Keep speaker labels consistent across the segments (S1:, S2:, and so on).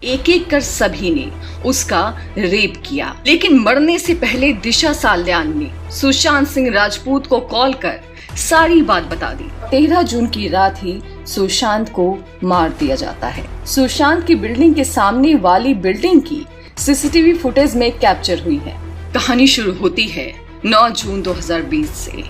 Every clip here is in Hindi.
S1: एक एक कर सभी ने उसका रेप किया, लेकिन मरने से पहले दिशा साल्यान ने सुशांत सिंह राजपूत को कॉल कर सारी बात बता दी। 13 जून की रात ही सुशांत को मार दिया जाता है। सुशांत की बिल्डिंग के सामने वाली बिल्डिंग की सीसीटीवी फुटेज में कैप्चर हुई है। कहानी शुरू होती है 9 जून 2020 से।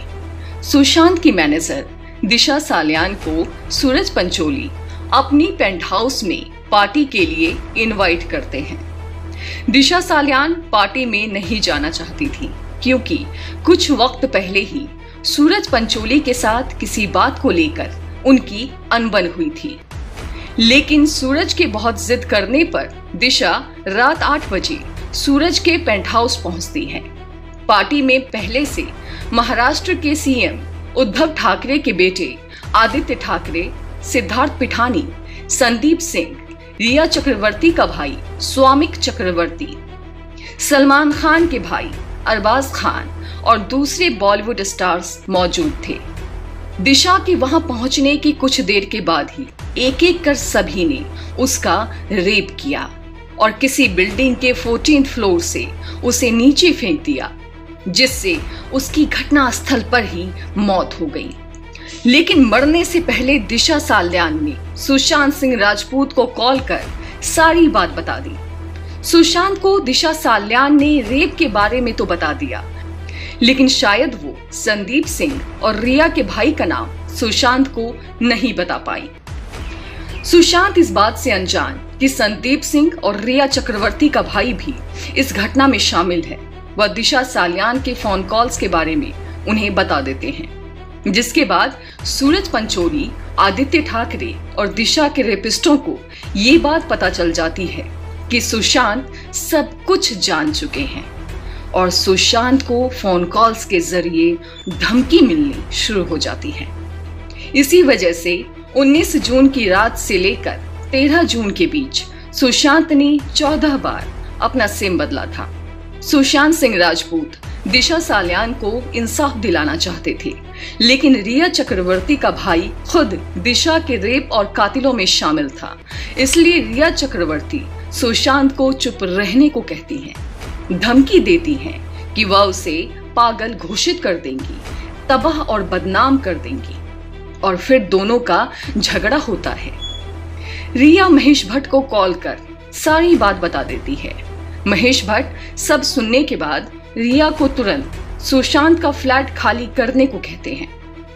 S1: सुशांत की मैनेजर दिशा साल्यान को सूरज पंचोली अपनी पेंट हाउस में पार्टी के लिए इनवाइट करते हैं। दिशा साल्यान पार्टी में नहीं जाना चाहती थी क्योंकि कुछ वक्त पहले ही सूरज पंचोली के साथ किसी बात को लेकर उनकी अनबन हुई थी। लेकिन सूरज के बहुत जिद करने पर दिशा रात 8 बजे सूरज के पेंट हाउस पहुंचती है। पार्टी में पहले से महाराष्ट्र के सीएम उद्धव ठाकरे के बेटे आदित्य ठाकरे, सिद्धार्थ पिठानी, संदीप सिंह, रिया चक्रवर्ती का भाई स्वामिक चक्रवर्ती, सलमान खान के भाई अरबाज खान और दूसरे बॉलीवुड स्टार्स मौजूद थे। दिशा के वहां पहुंचने की कुछ देर के बाद ही एक एक कर सभी ने उसका रेप किया और किसी बिल्डिंग के 14th फ्लोर से उसे नीचे फेंक दिया, जिससे उसकी घटना स्थल पर ही मौत हो गई। लेकिन मरने से पहले दिशा साल्यान ने सुशांत सिंह राजपूत को कॉल कर सारी बात बता दी। सुशांत को दिशा साल्यान ने रेप के बारे में तो बता दिया, लेकिन शायद वो संदीप सिंह और रिया के भाई का नाम सुशांत को नहीं बता पाई। सुशांत इस बात से अनजान कि संदीप सिंह और रिया चक्रवर्ती का भाई भी इस घटना में शामिल है। वह दिशा साल्यान के फोन कॉल्स के बारे में उन्हें बता देते हैं, जिसके बाद सूरज पंचोली, आदित्य ठाकरे और दिशा के रेपिस्टों को ये बात पता चल जाती है कि सुशांत सब कुछ जान चुके हैं और सुशांत को फोन कॉल्स के जरिए धमकी मिलनी शुरू हो जाती है। इसी वजह से 19 जून की रात से लेकर 13 जून के बीच सुशांत ने 14 बार अपना सिम बदला था। सुशांत सिंह राजपूत दिशा साल्यान को इंसाफ दिलाना चाहते थे, लेकिन रिया चक्रवर्ती का भाई खुद दिशा के रेप और कातिलों में शामिल था। इसलिए रिया चक्रवर्ती सुशांत को चुप रहने को कहती हैं, धमकी देती हैं कि वह उसे पागल घोषित कर देंगी, तबाह और बदनाम कर देंगी और फिर दोनों का झगड़ा होता है। रिया महेश भट्ट को कॉल कर सारी बात बता देती है। महेश भट्ट सब सुनने के बाद रिया को तुरंत सुशांत का फ्लैट खाली करने को कहते हैं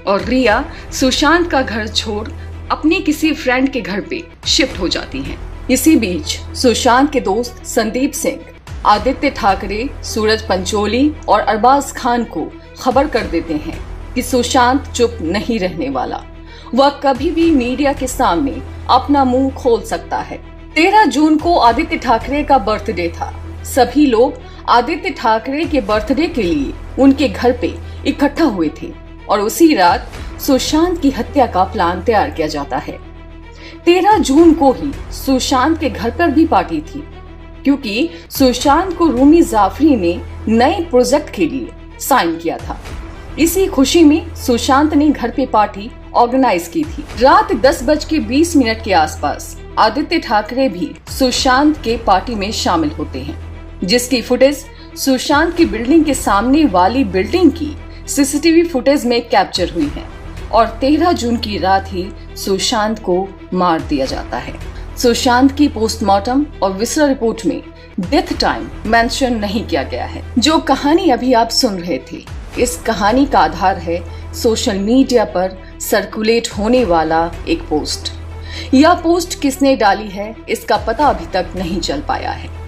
S1: और रिया सुशांत का घर छोड़ अपने किसी फ्रेंड के घर पे शिफ्ट हो जाती हैं। इसी बीच सुशांत के दोस्त संदीप सिंह, आदित्य ठाकरे, सूरज पंचोली और अरबाज खान को खबर कर देते हैं कि सुशांत चुप नहीं रहने वाला, वह कभी भी मीडिया के सामने अपना मुंह खोल सकता है। 13 जून को आदित्य ठाकरे का बर्थडे था। सभी लोग आदित्य ठाकरे के बर्थडे के लिए उनके घर पे इकट्ठा हुए थे और उसी रात सुशांत की हत्या का प्लान तैयार किया जाता है। 13 जून को ही सुशांत के घर पर भी पार्टी थी, क्योंकि सुशांत को रूमी जाफरी ने नए प्रोजेक्ट के लिए साइन किया था। इसी खुशी में सुशांत ने घर पे पार्टी ऑर्गेनाइज की थी। रात 10:20 के आसपास आदित्य ठाकरे भी सुशांत के पार्टी में शामिल होते हैं, जिसकी फुटेज सुशांत की बिल्डिंग के सामने वाली बिल्डिंग की सीसीटीवी फुटेज में कैप्चर हुई है और 13 जून की रात ही सुशांत को मार दिया जाता है। सुशांत की पोस्टमार्टम और विसरा रिपोर्ट में डेथ टाइम मेंशन नहीं किया गया है। जो कहानी अभी आप सुन रहे थे, इस कहानी का आधार है सोशल मीडिया पर सर्कुलेट होने वाला एक पोस्ट। यह पोस्ट किसने डाली है, इसका पता अभी तक नहीं चल पाया है।